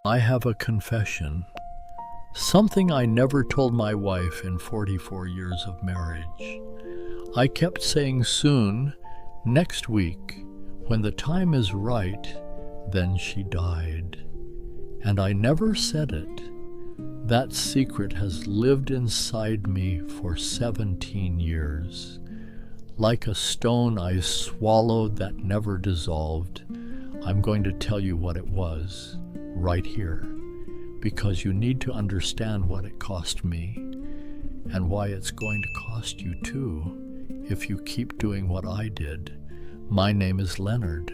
I have a confession. Something I never told my wife in 44 years of marriage. I kept saying soon, next week, when the time is right, then she died. And I never said it. That secret has lived inside me for 17 years. Like a stone I swallowed that never dissolved, I'm going to tell you what it was, right here, because you need to understand what it cost me and why it's going to cost you too if you keep doing what I did. My name is Leonard.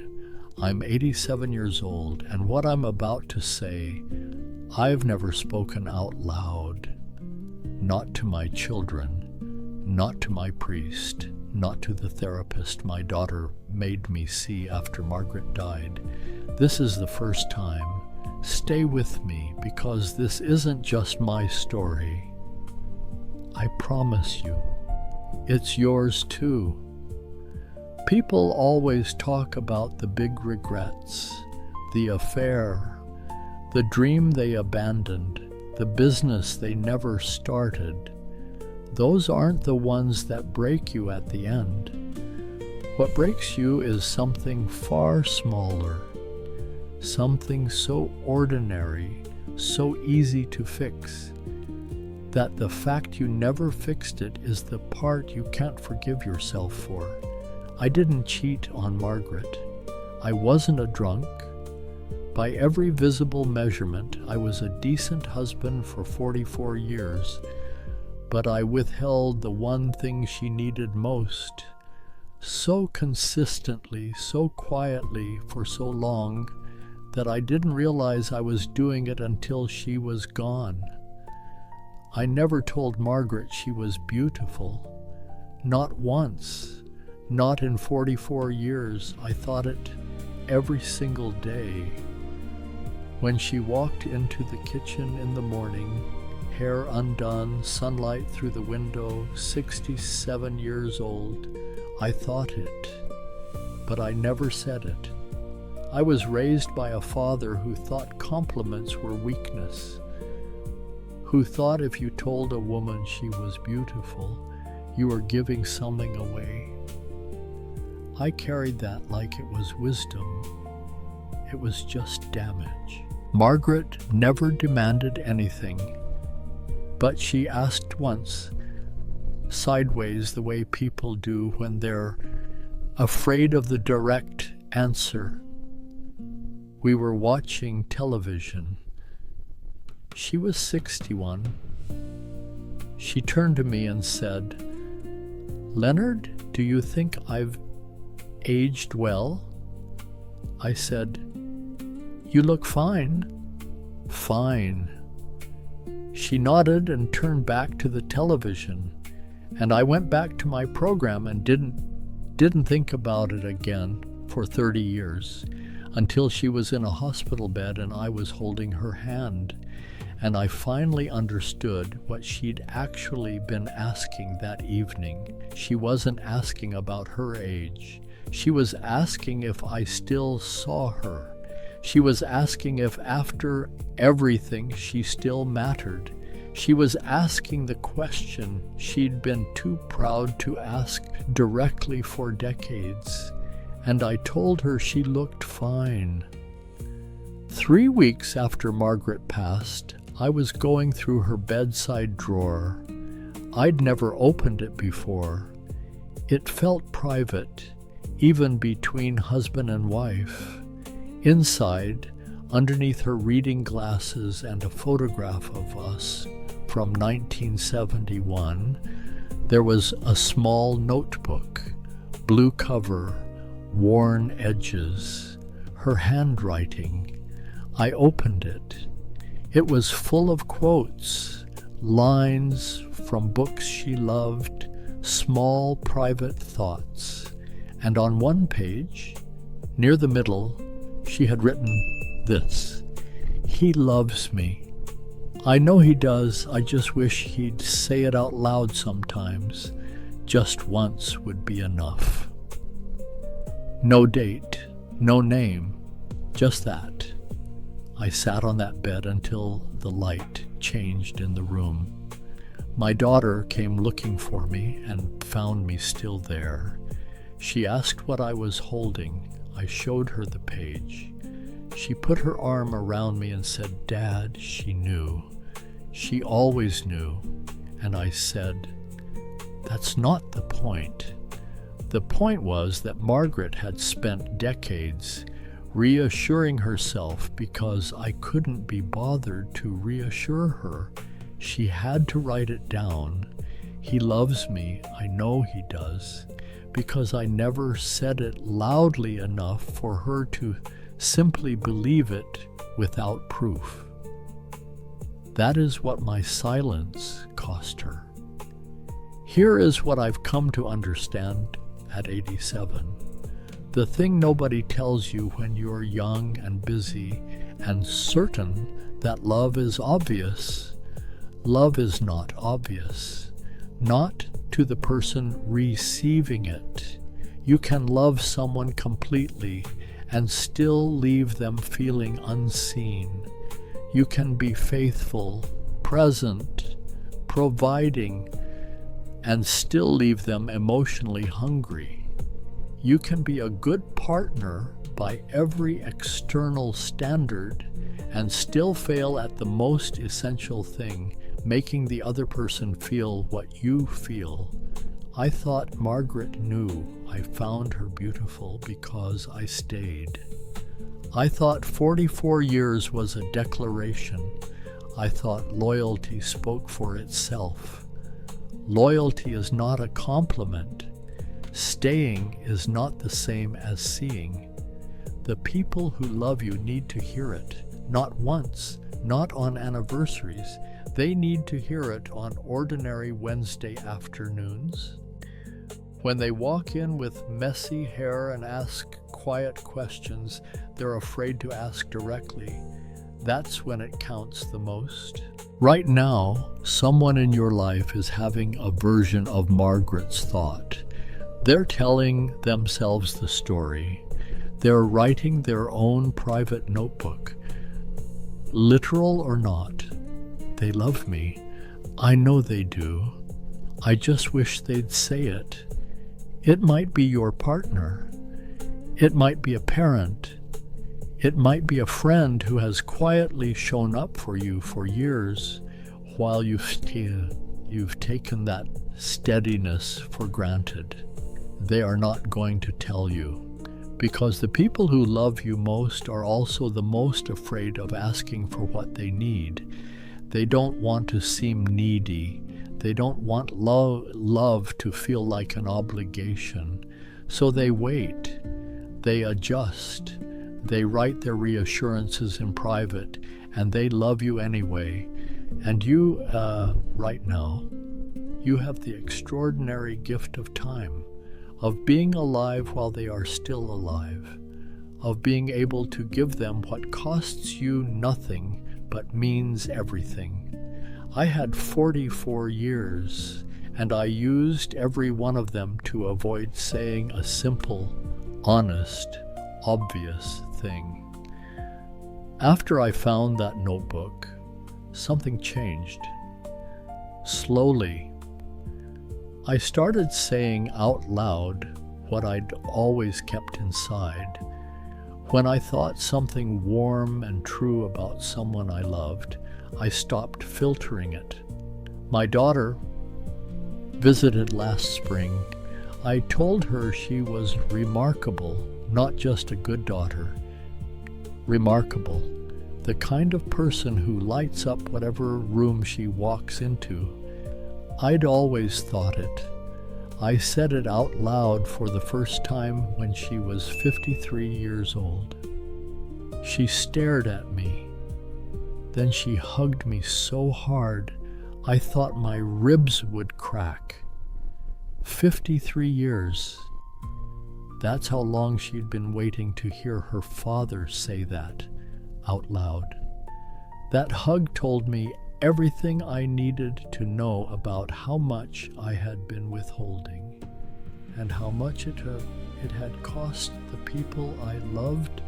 I'm 87 years old, and what I'm about to say, I've never spoken out loud. Not to my children, not to my priest, not to the therapist my daughter made me see after Margaret died. This is the first time. Stay with me, because this isn't just my story. I promise you, it's yours too. People always talk about the big regrets, the affair, the dream they abandoned, the business they never started. Those aren't the ones that break you at the end. What breaks you is something far smaller, something so ordinary, so easy to fix, that the fact you never fixed it is the part you can't forgive yourself for. I didn't cheat on Margaret. I wasn't a drunk. By every visible measurement, I was a decent husband for 44 years, but I withheld the one thing she needed most, so consistently, so quietly, for so long, that I didn't realize I was doing it until she was gone. I never told Margaret she was beautiful. Not once. Not in 44 years. I thought it every single day. When she walked into the kitchen in the morning, hair undone, sunlight through the window, 67 years old, I thought it, but I never said it. I was raised by a father who thought compliments were weakness, who thought if you told a woman she was beautiful, you were giving something away. I carried that like it was wisdom. It was just damage. Margaret never demanded anything, but she asked once, sideways, the way people do when they're afraid of the direct answer. We were watching television. She was 61. She turned to me and said, "Leonard, do you think I've aged well?" I said, "You look fine." "Fine." She nodded and turned back to the television, and I went back to my program and didn't think about it again for 30 years, until she was in a hospital bed and I was holding her hand, and I finally understood what she'd actually been asking that evening. She wasn't asking about her age. She was asking if I still saw her. She was asking if after everything she still mattered. She was asking the question she'd been too proud to ask directly for decades, and I told her she looked fine. 3 weeks after Margaret passed, I was going through her bedside drawer. I'd never opened it before. It felt private, even between husband and wife. Inside, underneath her reading glasses and a photograph of us from 1971, there was a small notebook, blue cover, worn edges, her handwriting. I opened it. It was full of quotes, lines from books she loved, small private thoughts. And on one page, near the middle, she had written this: "He loves me. I know he does. I just wish he'd say it out loud sometimes. Just once would be enough." No date, no name, just that. I sat on that bed until the light changed in the room. My daughter came looking for me and found me still there. She asked what I was holding. I showed her the page. She put her arm around me and said, "Dad," she knew. She always knew. And I said, "That's not the point." The point was that Margaret had spent decades reassuring herself because I couldn't be bothered to reassure her. She had to write it down. He loves me, I know he does, because I never said it loudly enough for her to simply believe it without proof. That is what my silence cost her. Here is what I've come to understand at 87. The thing nobody tells you when you're young and busy and certain that love is obvious. Love is not obvious, not to the person receiving it. You can love someone completely and still leave them feeling unseen. You can be faithful, present, providing, and still leave them emotionally hungry. You can be a good partner by every external standard and still fail at the most essential thing, making the other person feel what you feel. I thought Margaret knew I found her beautiful because I stayed. I thought 44 years was a declaration. I thought loyalty spoke for itself. Loyalty is not a compliment. Staying is not the same as seeing. The people who love you need to hear it, not once, not on anniversaries. They need to hear it on ordinary Wednesday afternoons. When they walk in with messy hair and ask quiet questions they're afraid to ask directly, that's when it counts the most. Right now, someone in your life is having a version of Margaret's thought. They're telling themselves the story. They're writing their own private notebook. Literal or not, they love me. I know they do. I just wish they'd say it. It might be your partner. It might be a parent. It might be a friend who has quietly shown up for you for years while you've taken that steadiness for granted. They are not going to tell you, because the people who love you most are also the most afraid of asking for what they need. They don't want to seem needy. They don't want love to feel like an obligation. So they wait. They adjust. They write their reassurances in private, and they love you anyway. And you, right now, you have the extraordinary gift of time, of being alive while they are still alive, of being able to give them what costs you nothing but means everything. I had 44 years, and I used every one of them to avoid saying a simple, honest, obvious thing. After I found that notebook, something changed. Slowly, I started saying out loud what I'd always kept inside. When I thought something warm and true about someone I loved, I stopped filtering it. My daughter visited last spring. I told her she was remarkable, not just a good daughter. Remarkable, the kind of person who lights up whatever room she walks into. I'd always thought it. I said it out loud for the first time when she was 53 years old. She stared at me. Then she hugged me so hard, I thought my ribs would crack. 53 years. That's how long she'd been waiting to hear her father say that out loud. That hug told me everything I needed to know about how much I had been withholding and how much it had cost the people I loved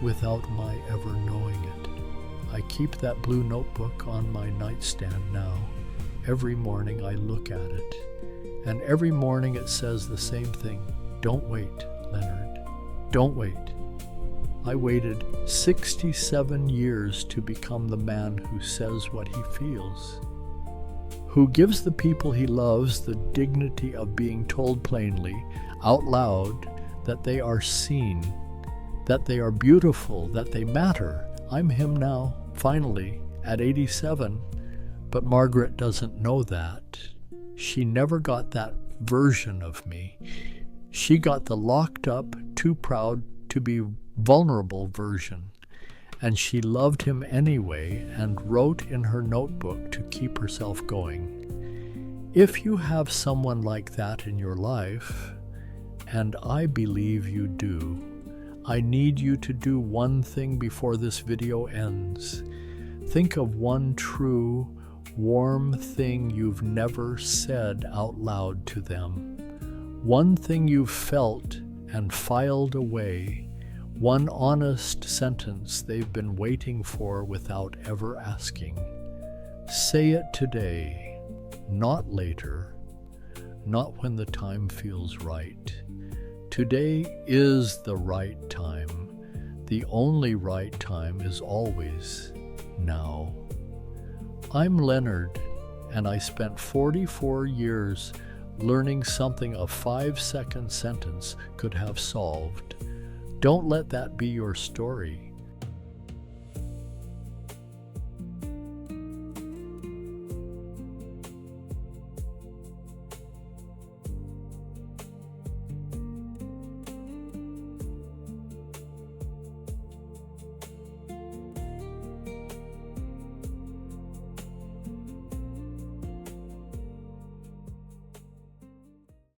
without my ever knowing it. I keep that blue notebook on my nightstand now. Every morning I look at it, and every morning it says the same thing. Don't wait, Leonard. Don't wait. I waited 67 years to become the man who says what he feels, who gives the people he loves the dignity of being told plainly, out loud, that they are seen, that they are beautiful, that they matter. I'm him now, finally, at 87, but Margaret doesn't know that. She never got that version of me. She got the locked up, too proud to be vulnerable version, and she loved him anyway and wrote in her notebook to keep herself going. If you have someone like that in your life, and I believe you do, I need you to do one thing before this video ends. Think of one true, warm thing you've never said out loud to them. One thing you've felt and filed away. One honest sentence they've been waiting for without ever asking. Say it today, not later, not when the time feels right. Today is the right time. The only right time is always now. I'm Leonard, and I spent 44 years learning something a 5-second sentence could have solved. Don't let that be your story.